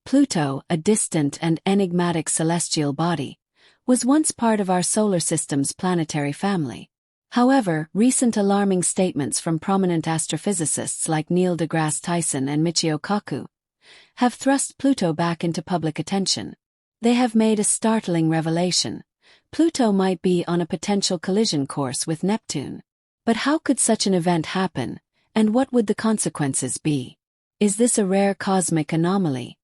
Pluto, a distant and enigmatic celestial body, was once part of our solar system's planetary family. However, recent alarming statements from prominent astrophysicists like Neil deGrasse Tyson and Michio Kaku have thrust Pluto back into public attention. They have made a startling revelation. Pluto might be on a potential collision course with Neptune. But how could such an event happen, and what would the consequences be? Is this a rare cosmic anomaly,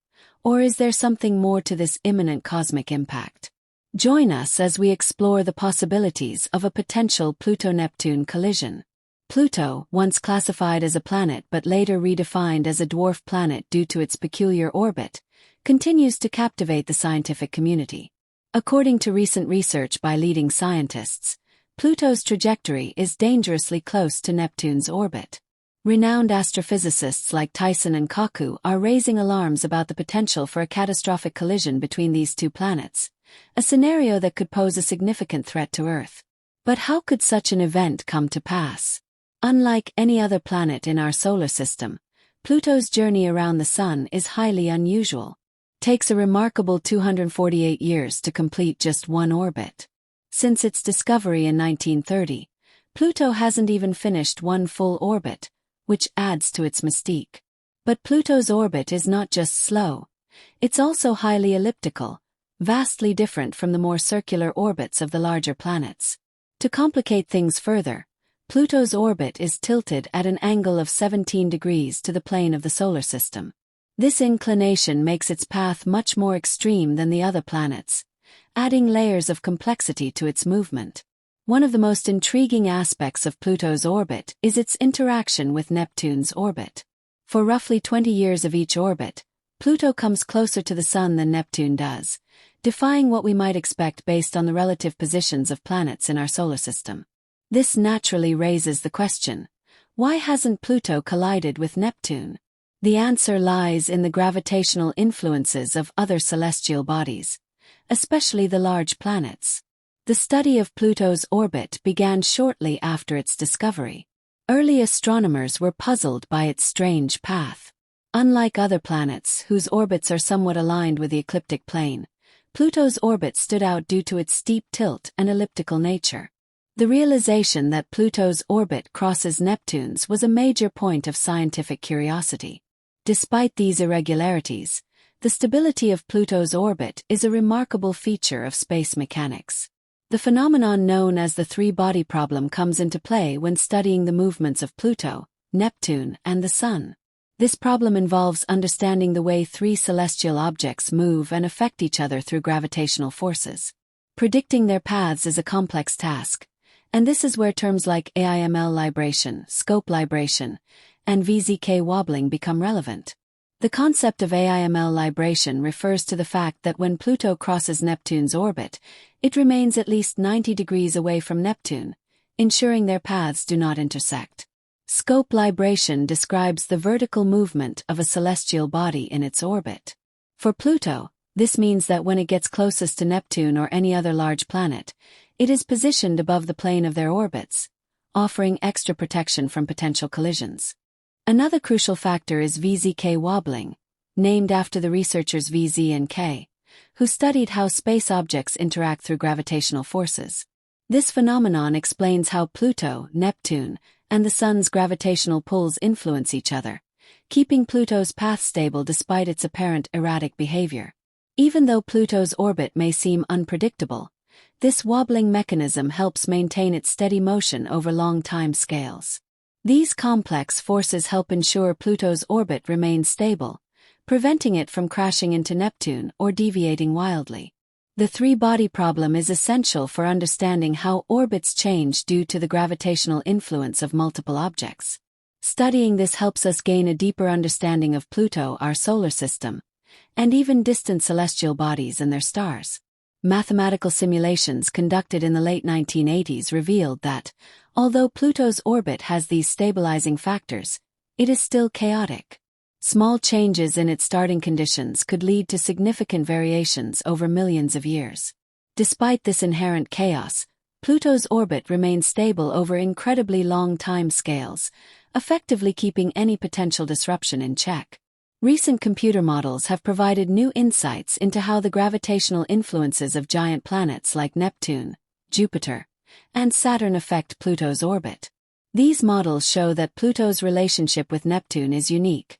or is there something more to this imminent cosmic impact? Join us as we explore the possibilities of a potential Pluto-Neptune collision. Pluto, once classified as a planet but later redefined as a dwarf planet due to its peculiar orbit, continues to captivate the scientific community. According to recent research by leading scientists, Pluto's trajectory is dangerously close to Neptune's orbit. Renowned astrophysicists like Tyson and Kaku are raising alarms about the potential for a catastrophic collision between these two planets, a scenario that could pose a significant threat to Earth. But how could such an event come to pass? Unlike any other planet in our solar system, Pluto's journey around the Sun is highly unusual. It takes a remarkable 248 years to complete just one orbit. Since its discovery in 1930, Pluto hasn't even finished one full orbit, which adds to its mystique. But Pluto's orbit is not just slow, it's also highly elliptical, vastly different from the more circular orbits of the larger planets. To complicate things further, Pluto's orbit is tilted at an angle of 17 degrees to the plane of the solar system. This inclination makes its path much more extreme than the other planets, adding layers of complexity to its movement. One of the most intriguing aspects of Pluto's orbit is its interaction with Neptune's orbit. For roughly 20 years of each orbit, Pluto comes closer to the Sun than Neptune does, defying what we might expect based on the relative positions of planets in our solar system. This naturally raises the question, why hasn't Pluto collided with Neptune? The answer lies in the gravitational influences of other celestial bodies, especially the large planets. The study of Pluto's orbit began shortly after its discovery. Early astronomers were puzzled by its strange path. Unlike other planets, whose orbits are somewhat aligned with the ecliptic plane, Pluto's orbit stood out due to its steep tilt and elliptical nature. The realization that Pluto's orbit crosses Neptune's was a major point of scientific curiosity. Despite these irregularities, the stability of Pluto's orbit is a remarkable feature of space mechanics. The phenomenon known as the three-body problem comes into play when studying the movements of Pluto, Neptune, and the Sun. This problem involves understanding the way three celestial objects move and affect each other through gravitational forces. Predicting their paths is a complex task, and this is where terms like AIML libration, scope libration, and VZK wobbling become relevant. The concept of AIML libration refers to the fact that when Pluto crosses Neptune's orbit, it remains at least 90 degrees away from Neptune, ensuring their paths do not intersect. Scope libration describes the vertical movement of a celestial body in its orbit. For Pluto, this means that when it gets closest to Neptune or any other large planet, it is positioned above the plane of their orbits, offering extra protection from potential collisions. Another crucial factor is VZK wobbling, named after the researchers VZ and K, who studied how space objects interact through gravitational forces. This phenomenon explains how Pluto, Neptune, and the Sun's gravitational pulls influence each other, keeping Pluto's path stable despite its apparent erratic behavior. Even though Pluto's orbit may seem unpredictable, this wobbling mechanism helps maintain its steady motion over long time scales. These complex forces help ensure Pluto's orbit remains stable, preventing it from crashing into Neptune or deviating wildly. The three-body problem is essential for understanding how orbits change due to the gravitational influence of multiple objects. Studying this helps us gain a deeper understanding of Pluto, our solar system, and even distant celestial bodies and their stars. Mathematical simulations conducted in the late 1980s revealed that, although Pluto's orbit has these stabilizing factors, it is still chaotic. Small changes in its starting conditions could lead to significant variations over millions of years. Despite this inherent chaos, Pluto's orbit remains stable over incredibly long time scales, effectively keeping any potential disruption in check. Recent computer models have provided new insights into how the gravitational influences of giant planets like Neptune, Jupiter, and Saturn affect Pluto's orbit. These models show that Pluto's relationship with Neptune is unique.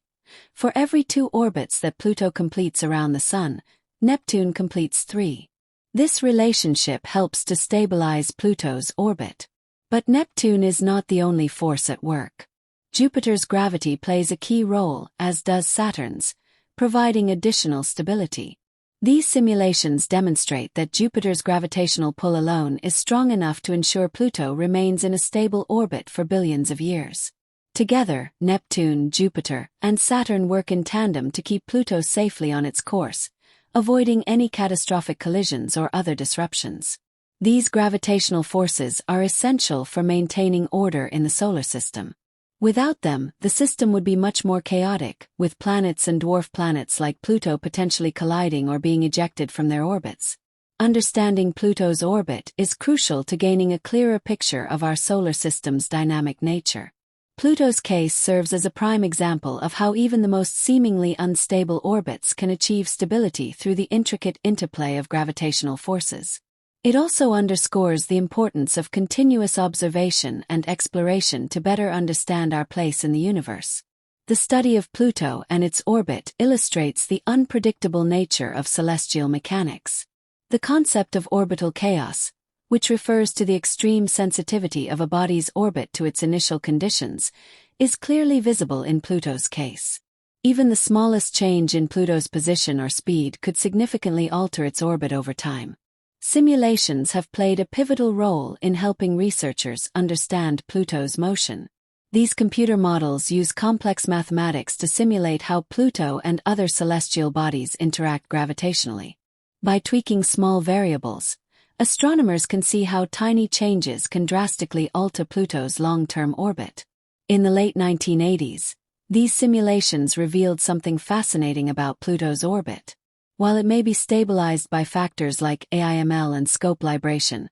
For every 2 orbits that Pluto completes around the Sun, Neptune completes 3. This relationship helps to stabilize Pluto's orbit. But Neptune is not the only force at work. Jupiter's gravity plays a key role, as does Saturn's, providing additional stability. These simulations demonstrate that Jupiter's gravitational pull alone is strong enough to ensure Pluto remains in a stable orbit for billions of years. Together, Neptune, Jupiter, and Saturn work in tandem to keep Pluto safely on its course, avoiding any catastrophic collisions or other disruptions. These gravitational forces are essential for maintaining order in the solar system. Without them, the system would be much more chaotic, with planets and dwarf planets like Pluto potentially colliding or being ejected from their orbits. Understanding Pluto's orbit is crucial to gaining a clearer picture of our solar system's dynamic nature. Pluto's case serves as a prime example of how even the most seemingly unstable orbits can achieve stability through the intricate interplay of gravitational forces. It also underscores the importance of continuous observation and exploration to better understand our place in the universe. The study of Pluto and its orbit illustrates the unpredictable nature of celestial mechanics. The concept of orbital chaos, which refers to the extreme sensitivity of a body's orbit to its initial conditions, is clearly visible in Pluto's case. Even the smallest change in Pluto's position or speed could significantly alter its orbit over time. Simulations have played a pivotal role in helping researchers understand Pluto's motion. These computer models use complex mathematics to simulate how Pluto and other celestial bodies interact gravitationally. By tweaking small variables, astronomers can see how tiny changes can drastically alter Pluto's long-term orbit. In the late 1980s, these simulations revealed something fascinating about Pluto's orbit. While it may be stabilized by factors like AIML and scope libration,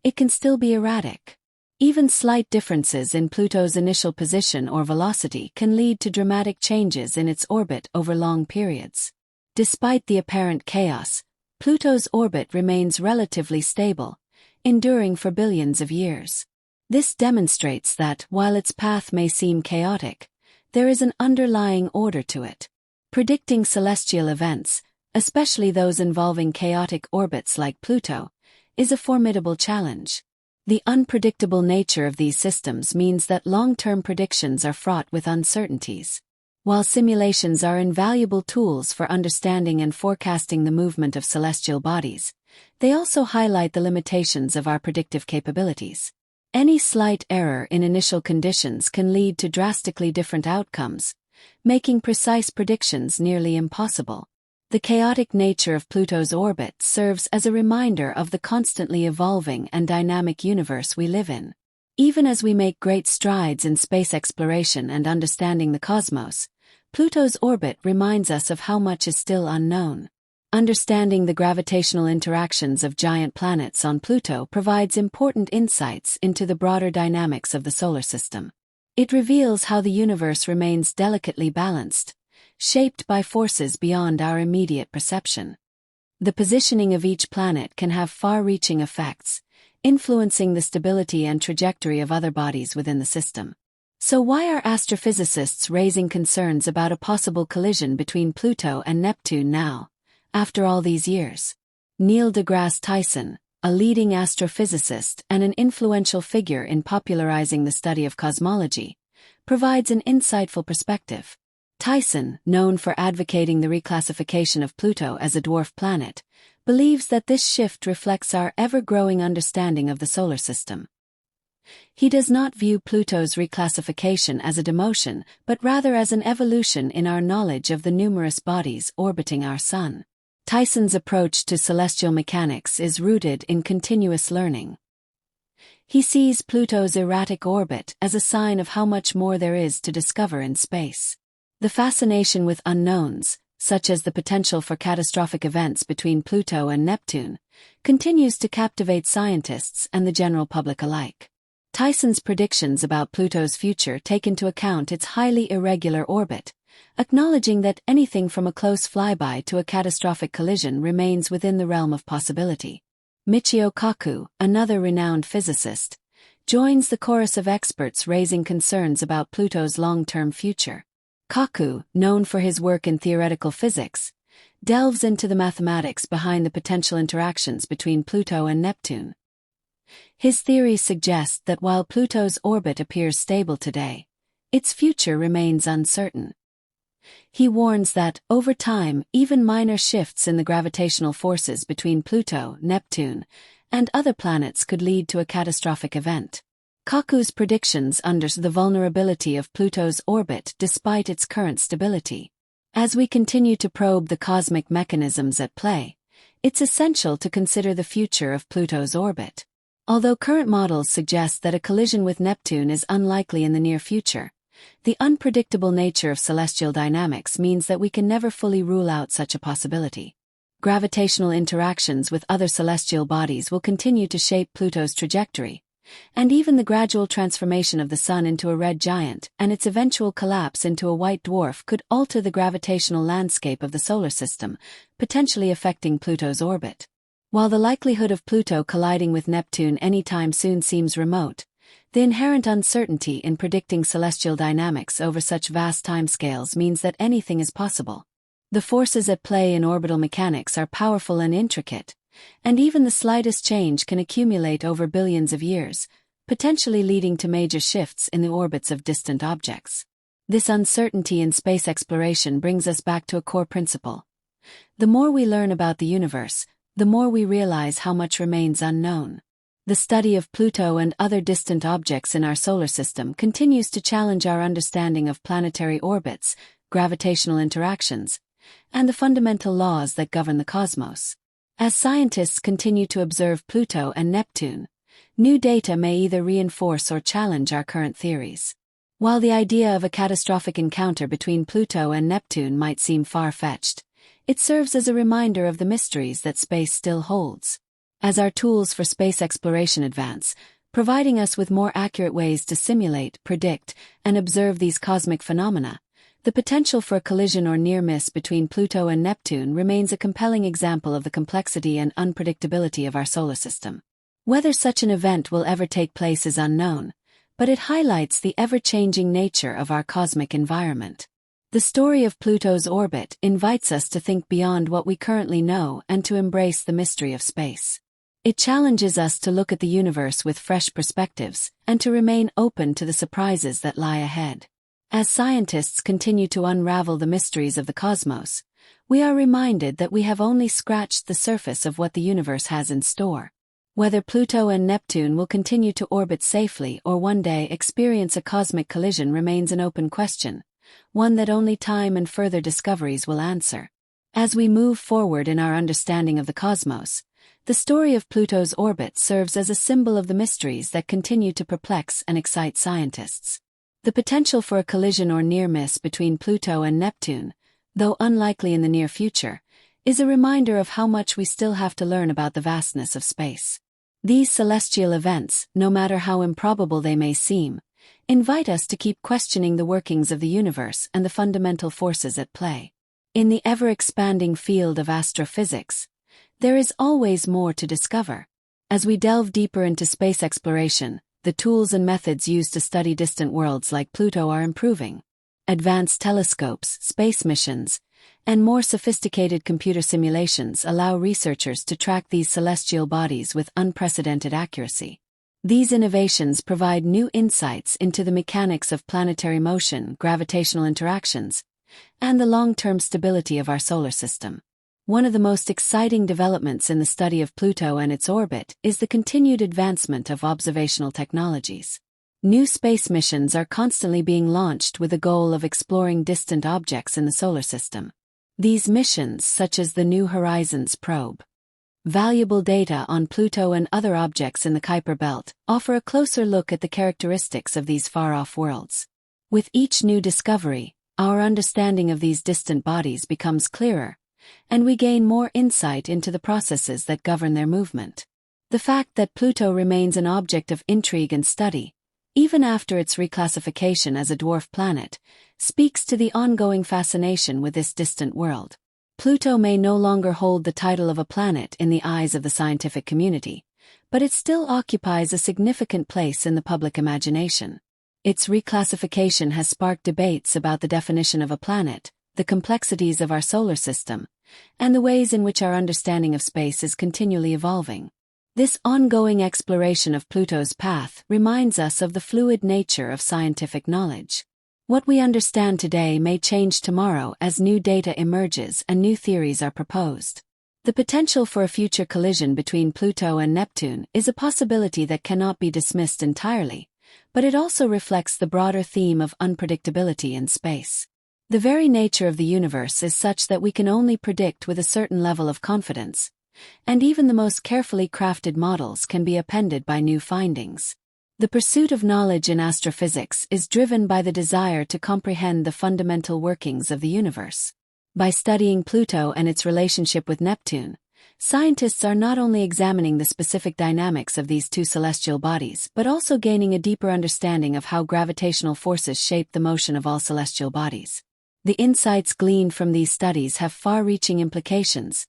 it can still be erratic. Even slight differences in Pluto's initial position or velocity can lead to dramatic changes in its orbit over long periods. Despite the apparent chaos, Pluto's orbit remains relatively stable, enduring for billions of years. This demonstrates that, while its path may seem chaotic, there is an underlying order to it. Predicting celestial events, especially those involving chaotic orbits like Pluto, is a formidable challenge. The unpredictable nature of these systems means that long-term predictions are fraught with uncertainties. While simulations are invaluable tools for understanding and forecasting the movement of celestial bodies, they also highlight the limitations of our predictive capabilities. Any slight error in initial conditions can lead to drastically different outcomes, making precise predictions nearly impossible. The chaotic nature of Pluto's orbit serves as a reminder of the constantly evolving and dynamic universe we live in. Even as we make great strides in space exploration and understanding the cosmos, Pluto's orbit reminds us of how much is still unknown. Understanding the gravitational interactions of giant planets on Pluto provides important insights into the broader dynamics of the solar system. It reveals how the universe remains delicately balanced, shaped by forces beyond our immediate perception. The positioning of each planet can have far-reaching effects, influencing the stability and trajectory of other bodies within the system. So why are astrophysicists raising concerns about a possible collision between Pluto and Neptune now, after all these years? Neil deGrasse Tyson, a leading astrophysicist and an influential figure in popularizing the study of cosmology, provides an insightful perspective. Tyson, known for advocating the reclassification of Pluto as a dwarf planet, believes that this shift reflects our ever-growing understanding of the solar system. He does not view Pluto's reclassification as a demotion, but rather as an evolution in our knowledge of the numerous bodies orbiting our Sun. Tyson's approach to celestial mechanics is rooted in continuous learning. He sees Pluto's erratic orbit as a sign of how much more there is to discover in space. The fascination with unknowns, such as the potential for catastrophic events between Pluto and Neptune, continues to captivate scientists and the general public alike. Tyson's predictions about Pluto's future take into account its highly irregular orbit, acknowledging that anything from a close flyby to a catastrophic collision remains within the realm of possibility. Michio Kaku, another renowned physicist, joins the chorus of experts raising concerns about Pluto's long-term future. Kaku, known for his work in theoretical physics, delves into the mathematics behind the potential interactions between Pluto and Neptune. His theories suggest that while Pluto's orbit appears stable today, its future remains uncertain. He warns that, over time, even minor shifts in the gravitational forces between Pluto, Neptune, and other planets could lead to a catastrophic event. Kaku's predictions underscore the vulnerability of Pluto's orbit despite its current stability. As we continue to probe the cosmic mechanisms at play, it's essential to consider the future of Pluto's orbit. Although current models suggest that a collision with Neptune is unlikely in the near future, the unpredictable nature of celestial dynamics means that we can never fully rule out such a possibility. Gravitational interactions with other celestial bodies will continue to shape Pluto's trajectory, and even the gradual transformation of the Sun into a red giant and its eventual collapse into a white dwarf could alter the gravitational landscape of the solar system, potentially affecting Pluto's orbit. While the likelihood of Pluto colliding with Neptune anytime soon seems remote, the inherent uncertainty in predicting celestial dynamics over such vast timescales means that anything is possible. The forces at play in orbital mechanics are powerful and intricate, and even the slightest change can accumulate over billions of years, potentially leading to major shifts in the orbits of distant objects. This uncertainty in space exploration brings us back to a core principle. The more we learn about the universe, the more we realize how much remains unknown. The study of Pluto and other distant objects in our solar system continues to challenge our understanding of planetary orbits, gravitational interactions, and the fundamental laws that govern the cosmos. As scientists continue to observe Pluto and Neptune, new data may either reinforce or challenge our current theories. While the idea of a catastrophic encounter between Pluto and Neptune might seem far-fetched, it serves as a reminder of the mysteries that space still holds. As our tools for space exploration advance, providing us with more accurate ways to simulate, predict, and observe these cosmic phenomena, the potential for a collision or near-miss between Pluto and Neptune remains a compelling example of the complexity and unpredictability of our solar system. Whether such an event will ever take place is unknown, but it highlights the ever-changing nature of our cosmic environment. The story of Pluto's orbit invites us to think beyond what we currently know and to embrace the mystery of space. It challenges us to look at the universe with fresh perspectives and to remain open to the surprises that lie ahead. As scientists continue to unravel the mysteries of the cosmos, we are reminded that we have only scratched the surface of what the universe has in store. Whether Pluto and Neptune will continue to orbit safely or one day experience a cosmic collision remains an open question, one that only time and further discoveries will answer. As we move forward in our understanding of the cosmos, the story of Pluto's orbit serves as a symbol of the mysteries that continue to perplex and excite scientists. The potential for a collision or near-miss between Pluto and Neptune, though unlikely in the near future, is a reminder of how much we still have to learn about the vastness of space. These celestial events, no matter how improbable they may seem, invite us to keep questioning the workings of the universe and the fundamental forces at play. In the ever-expanding field of astrophysics, there is always more to discover. As we delve deeper into space exploration, the tools and methods used to study distant worlds like Pluto are improving. Advanced telescopes, space missions, and more sophisticated computer simulations allow researchers to track these celestial bodies with unprecedented accuracy. These innovations provide new insights into the mechanics of planetary motion, gravitational interactions, and the long-term stability of our solar system. One of the most exciting developments in the study of Pluto and its orbit is the continued advancement of observational technologies. New space missions are constantly being launched with the goal of exploring distant objects in the solar system. These missions, such as the New Horizons probe, valuable data on Pluto and other objects in the Kuiper Belt, offer a closer look at the characteristics of these far-off worlds. With each new discovery, our understanding of these distant bodies becomes clearer, and we gain more insight into the processes that govern their movement. The fact that Pluto remains an object of intrigue and study, even after its reclassification as a dwarf planet, speaks to the ongoing fascination with this distant world. Pluto may no longer hold the title of a planet in the eyes of the scientific community, but it still occupies a significant place in the public imagination. Its reclassification has sparked debates about the definition of a planet, the complexities of our solar system, and the ways in which our understanding of space is continually evolving. This ongoing exploration of Pluto's path reminds us of the fluid nature of scientific knowledge. What we understand today may change tomorrow as new data emerges and new theories are proposed. The potential for a future collision between Pluto and Neptune is a possibility that cannot be dismissed entirely, but it also reflects the broader theme of unpredictability in space. The very nature of the universe is such that we can only predict with a certain level of confidence, and even the most carefully crafted models can be upended by new findings. The pursuit of knowledge in astrophysics is driven by the desire to comprehend the fundamental workings of the universe. By studying Pluto and its relationship with Neptune, scientists are not only examining the specific dynamics of these two celestial bodies but also gaining a deeper understanding of how gravitational forces shape the motion of all celestial bodies. The insights gleaned from these studies have far-reaching implications,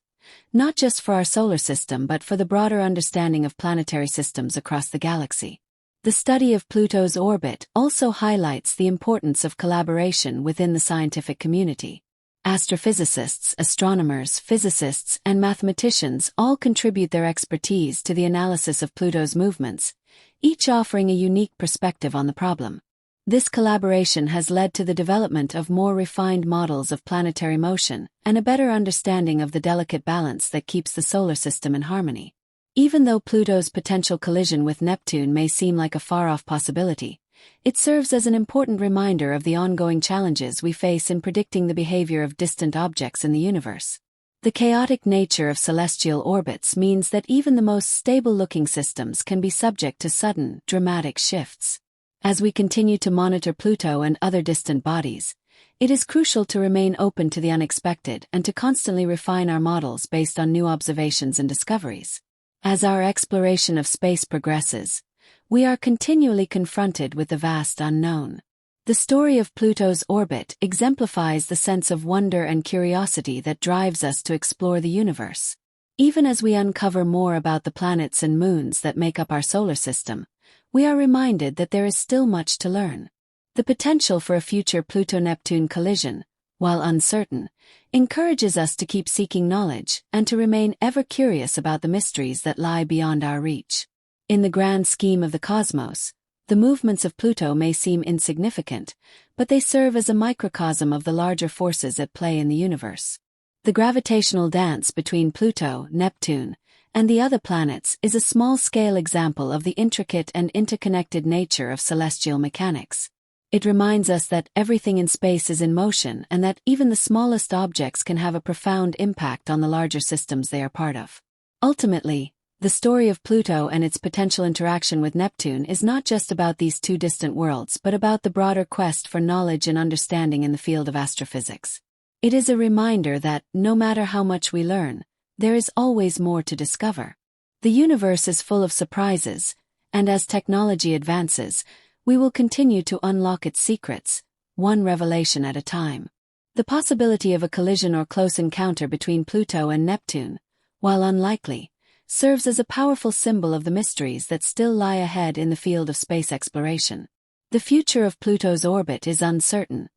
not just for our solar system but for the broader understanding of planetary systems across the galaxy. The study of Pluto's orbit also highlights the importance of collaboration within the scientific community. Astrophysicists, astronomers, physicists, and mathematicians all contribute their expertise to the analysis of Pluto's movements, each offering a unique perspective on the problem. This collaboration has led to the development of more refined models of planetary motion and a better understanding of the delicate balance that keeps the solar system in harmony. Even though Pluto's potential collision with Neptune may seem like a far-off possibility, it serves as an important reminder of the ongoing challenges we face in predicting the behavior of distant objects in the universe. The chaotic nature of celestial orbits means that even the most stable-looking systems can be subject to sudden, dramatic shifts. As we continue to monitor Pluto and other distant bodies, it is crucial to remain open to the unexpected and to constantly refine our models based on new observations and discoveries. As our exploration of space progresses, we are continually confronted with the vast unknown. The story of Pluto's orbit exemplifies the sense of wonder and curiosity that drives us to explore the universe. Even as we uncover more about the planets and moons that make up our solar system, we are reminded that there is still much to learn. The potential for a future Pluto-Neptune collision, while uncertain, encourages us to keep seeking knowledge and to remain ever curious about the mysteries that lie beyond our reach. In the grand scheme of the cosmos, the movements of Pluto may seem insignificant, but they serve as a microcosm of the larger forces at play in the universe. The gravitational dance between Pluto, Neptune, and the other planets is a small-scale example of the intricate and interconnected nature of celestial mechanics. It reminds us that everything in space is in motion and that even the smallest objects can have a profound impact on the larger systems they are part of. Ultimately, the story of Pluto and its potential interaction with Neptune is not just about these two distant worlds but about the broader quest for knowledge and understanding in the field of astrophysics. It is a reminder that, no matter how much we learn, there is always more to discover. The universe is full of surprises, and as technology advances, we will continue to unlock its secrets, one revelation at a time. The possibility of a collision or close encounter between Pluto and Neptune, while unlikely, serves as a powerful symbol of the mysteries that still lie ahead in the field of space exploration. The future of Pluto's orbit is uncertain,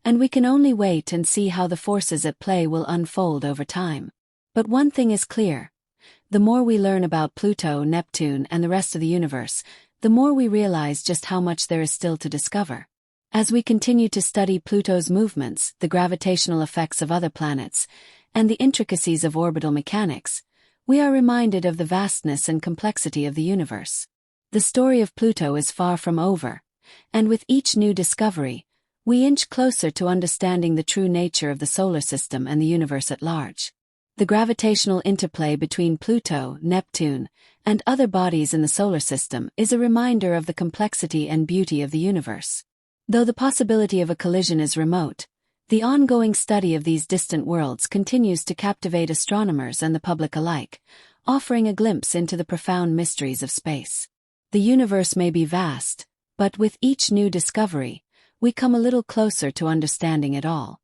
and we can only wait and see how the forces at play will unfold over time. But one thing is clear: the more we learn about Pluto, Neptune, and the rest of the universe, the more we realize just how much there is still to discover. As we continue to study Pluto's movements, the gravitational effects of other planets, and the intricacies of orbital mechanics, we are reminded of the vastness and complexity of the universe. The story of Pluto is far from over, and with each new discovery, we inch closer to understanding the true nature of the solar system and the universe at large. The gravitational interplay between Pluto, Neptune, and other bodies in the solar system is a reminder of the complexity and beauty of the universe. Though the possibility of a collision is remote, the ongoing study of these distant worlds continues to captivate astronomers and the public alike, offering a glimpse into the profound mysteries of space. The universe may be vast, but with each new discovery, we come a little closer to understanding it all.